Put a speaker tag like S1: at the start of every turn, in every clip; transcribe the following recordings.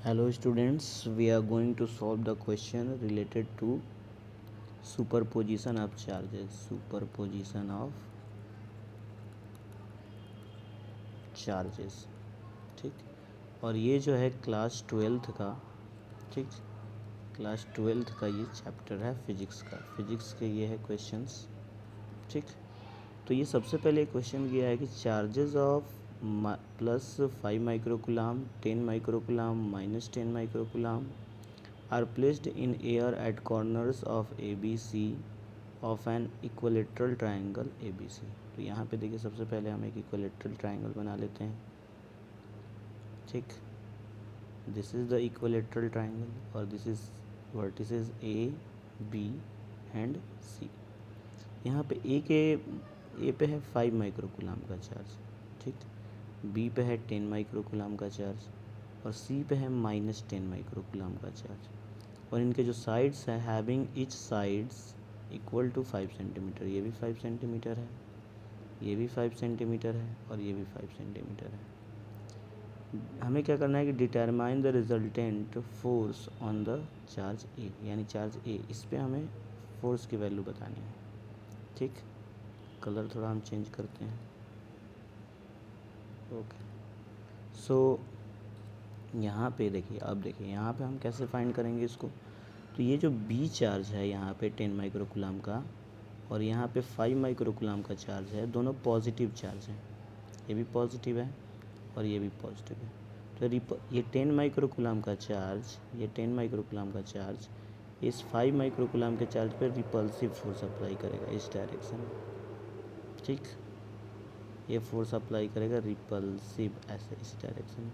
S1: Hello students, we are going to solve the question related to superposition of charges. Superposition of charges, ठीक। और ये जो है class 12th का, ठीक, क्लास 12th का ये चैप्टर है फिजिक्स का। फिजिक्स के ये है क्वेश्चंस, ठीक। तो ये सबसे पहले क्वेश्चन किया है कि charges of plus 5 microcoulomb, 10 microcoulomb, -10 microcoulomb are placed in air at corners of ABC of an equilateral triangle ABC। तो यहाँ पे देखिए सबसे पहले हम एक इक्विलेटरल ट्राइंगल बना लेते हैं, ठीक। This is the equilateral triangle और this is vertices A, B and C। यहाँ पे ए पे है 5 माइक्रोकुलाम का चार्ज, ठीक। B पे है 10 माइक्रोकुलाम का चार्ज और C पे है -10 माइक्रोकुलाम का चार्ज। और इनके जो साइड्स हैं having each sides equal to 5 centimetre, ये भी 5 सेंटीमीटर है, ये भी 5 सेंटीमीटर है और ये भी 5 सेंटीमीटर है। हमें क्या करना है कि determine the resultant force on the charge A, यानी चार्ज ए, इस पे हमें फोर्स की वैल्यू बतानी है, ठीक। कलर थोड़ा हम चेंज करते हैं, ओके। सो यहाँ पे देखिए, अब देखिए यहाँ पे हम कैसे फाइंड करेंगे इसको। तो ये जो बी चार्ज है यहाँ पे 10 माइक्रोकुलाम का और यहाँ पे 5 माइक्रोकुलाम का चार्ज है, दोनों पॉजिटिव चार्ज हैं। ये भी पॉजिटिव है और ये भी पॉजिटिव है। तो ये 10 माइक्रोकुलाम का चार्ज, ये 10 माइक्रोकुलाम का चार्ज इस 5 माइक्रोकुलाम के चार्ज पर रिपल्सिव फोर्स अप्लाई करेगा इस डायरेक्शन में, ठीक। ये फोर्स अप्लाई करेगा रिपल्सिव ऐसे इस डायरेक्शन में,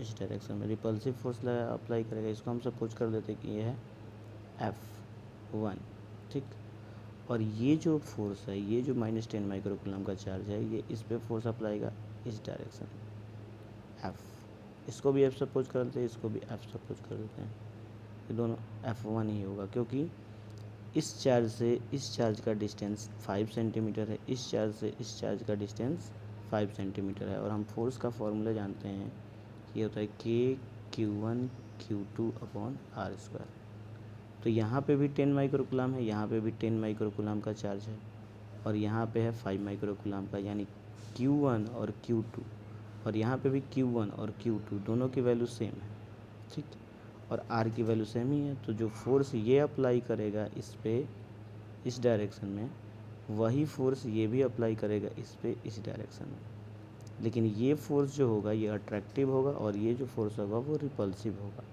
S1: इस डायरेक्शन में रिपल्सिव फोर्स अप्लाई करेगा। इसको हम सपोज कर देते हैं कि ये है F1, ठीक। और ये जो फोर्स है, ये जो -10 माइक्रोकुलम का चार्ज है, ये इस पे फोर्स अप्लाई का इस डायरेक्शन में F। इसको भी F सपोज कर देते हैं, इसको भी F सपोज कर देते हैं। ये दोनों F1 ही होगा क्योंकि इस चार्ज से इस चार्ज का डिस्टेंस 5 सेंटीमीटर है, इस चार्ज से इस चार्ज का डिस्टेंस 5 सेंटीमीटर है। और हम फोर्स का फॉर्मूला जानते हैं, ये होता है KQ1Q2/r²। तो यहाँ पे भी 10 माइक्रोकुलाम है, यहाँ पे भी 10 माइक्रोकुलाम का चार्ज है और यहाँ पे है 5 माइक्रोकुलाम का, यानी Q1 और Q2। और यहाँ पे भी Q1 और Q2 दोनों की वैल्यू सेम है, ठीक। और R की वैल्यू सेम ही है। तो जो फोर्स ये अप्लाई करेगा इस पे इस डायरेक्शन में, वही फोर्स ये भी अप्लाई करेगा इस पे इस डायरेक्शन में। लेकिन ये फोर्स जो होगा ये अट्रैक्टिव होगा और ये जो फोर्स होगा वो रिपल्सिव होगा,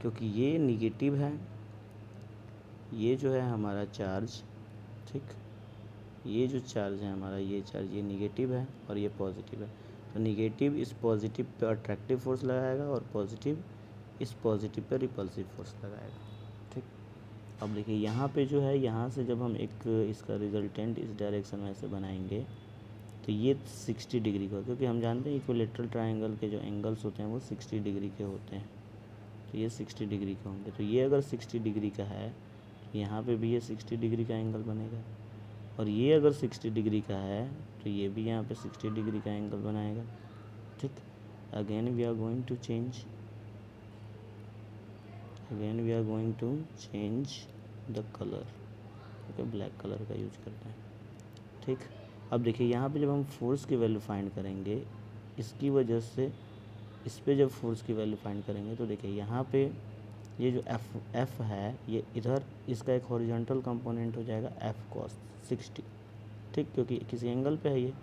S1: क्योंकि ये निगेटिव है, ये जो है हमारा चार्ज, ठीक। ये जो चार्ज है हमारा, ये चार्ज, ये निगेटिव है और ये पॉजिटिव है। तो निगेटिव इस पॉजिटिव पे अट्रैक्टिव फोर्स लगाएगा और पॉजिटिव इस पॉजिटिव पे रिपल्सिव फोर्स लगाएगा, ठीक। अब देखिए यहाँ पे जो है, यहाँ से जब हम एक इसका रिजल्टेंट इस डायरेक्शन में ऐसे बनाएंगे तो ये 60 डिग्री का, क्योंकि हम जानते हैं इक्विलेटरल ट्राइंगल के जो एंगल्स होते हैं वो 60 डिग्री के होते हैं। तो ये 60 डिग्री के होंगे। तो ये अगर 60 डिग्री का है तो यहाँ पे भी ये 60 डिग्री का एंगल बनेगा। और ये अगर 60 डिग्री का है तो ये भी यहाँ पे 60 डिग्री का एंगल बनाएगा, ठीक। Again we are going to change the colour, okay, black colour का यूज करते हैं, ठीक। अब देखिए यहाँ पे जब हम फोर्स की वैल्यू फाइंड करेंगे, इसकी वजह से इस पे जब फोर्स की वैल्यू फाइंड करेंगे तो देखिए यहाँ पे ये जो F है, ये इधर इसका एक हॉरिजॉन्टल कंपोनेंट हो जाएगा F cos 60, ठीक, क्योंकि किसी एंगल पे है ये।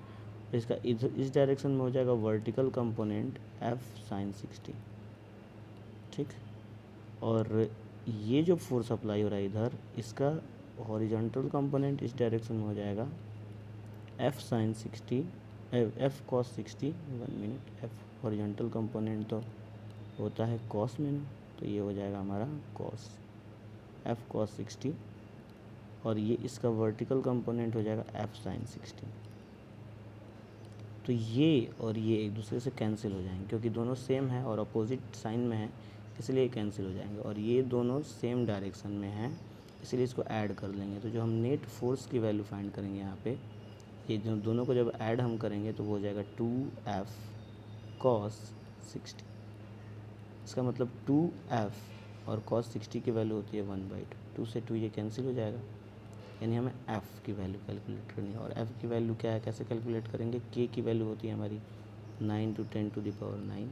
S1: इसका इधर इस डायरेक्शन में हो जाएगा वर्टिकल कंपोनेंट F sin 60, ठीक। और ये जो फोर्स अप्लाई हो रहा है इधर, इसका हॉरिजॉन्टल कंपोनेंट इस डायरेक्शन में हो जाएगा F sin 60, F cos 60, 1 minute, F horizontal component तो होता है cos में ना, तो ये हो जाएगा हमारा cos, F cos 60। और ये इसका वर्टिकल कंपोनेंट हो जाएगा F sin 60। तो ये और ये एक दूसरे से कैंसिल हो जाएंगे क्योंकि दोनों सेम है और अपोजिट साइन में है, इसलिए कैंसिल हो जाएंगे। और ये दोनों सेम डायरेक्शन में हैं, इसलिए इसको ऐड कर लेंगे। तो जो हम नेट फोर्स की वैल्यू फाइंड करेंगे यहाँ पे, ये दोनों को जब ऐड हम करेंगे तो वो हो जाएगा 2f cos 60। इसका मतलब 2f और cos 60 की वैल्यू होती है 1/2। 2 से 2 ये कैंसिल हो जाएगा, यानी हमें f की वैल्यू कैलकुलेट करनी है। और f की वैल्यू क्या है, कैसे कैलकुलेट करेंगे, k की वैल्यू होती है हमारी 9 × 10⁻9।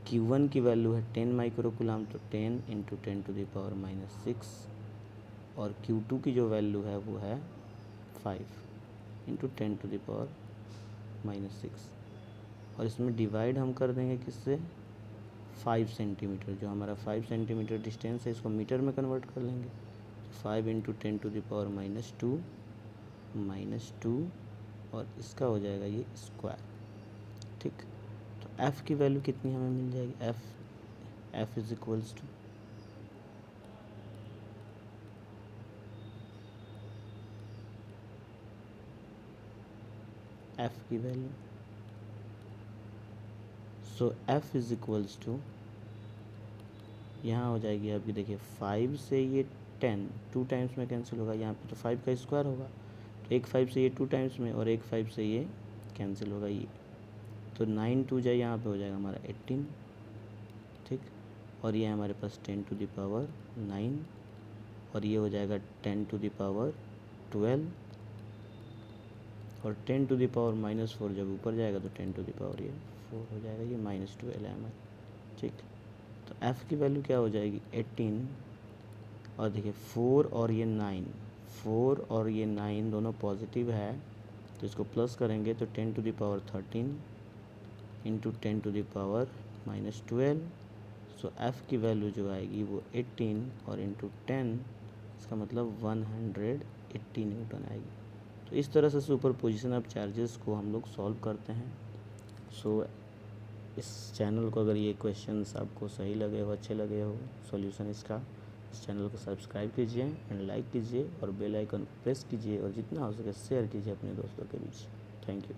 S1: Q1 की वैल्यू है 10 माइक्रोकुलाम, तो 10 × 10⁻6। और Q2 की जो वैल्यू है वो है 5 × 10⁻6। और इसमें डिवाइड हम कर देंगे किससे, 5 सेंटीमीटर। जो हमारा 5 सेंटीमीटर डिस्टेंस है इसको मीटर में कन्वर्ट कर लेंगे। 5 × 10⁻2 और इसका हो जाएगा ये स्क्वायर। ठीक, तो f की वैल्यू कितनी हमें मिल जाएगी, f is equals to f की value, so f is equals to, यहाँ हो जाएगी आपकी, देखिए 5 से ये 10 2 टाइम्स में कैंसिल होगा, यहाँ पे तो 5 का स्क्वायर होगा, तो एक 5 से ये 2 टाइम्स में और एक 5 से ये कैंसिल होगा ये, तो 9 2 जाए यहाँ पे हो जाएगा हमारा 18। ठीक, और ये हमारे पास 10⁻9 और ये हो जाएगा 10⁻12 और 10⁻⁻4 जब ऊपर जाएगा तो 10⁻4 हो जाएगा, ये -12 है हमारा। ठीक, तो f की वैल्यू क्या हो जाएगी 18। और देखिए 4 और ये 9 दोनों पॉजिटिव है, तो इसको प्लस करेंगे तो 10⁻13 × 10⁻−12। सो f की वैल्यू जो आएगी वो 18 और इंटू 10, इसका मतलब 180 न्यूटन आएगी। तो इस तरह से सुपरपोजिशन ऑफ चार्जेस को हम लोग सॉल्व करते हैं। सो इस चैनल को अगर ये क्वेश्चंस आपको सही लगे हो, अच्छे लगे हो सॉल्यूशन इसका, इस चैनल को सब्सक्राइब कीजिए एंड लाइक कीजिए और बेल आइकन प्रेस कीजिए और जितना हो सके शेयर कीजिए अपने दोस्तों के बीच। Thank you.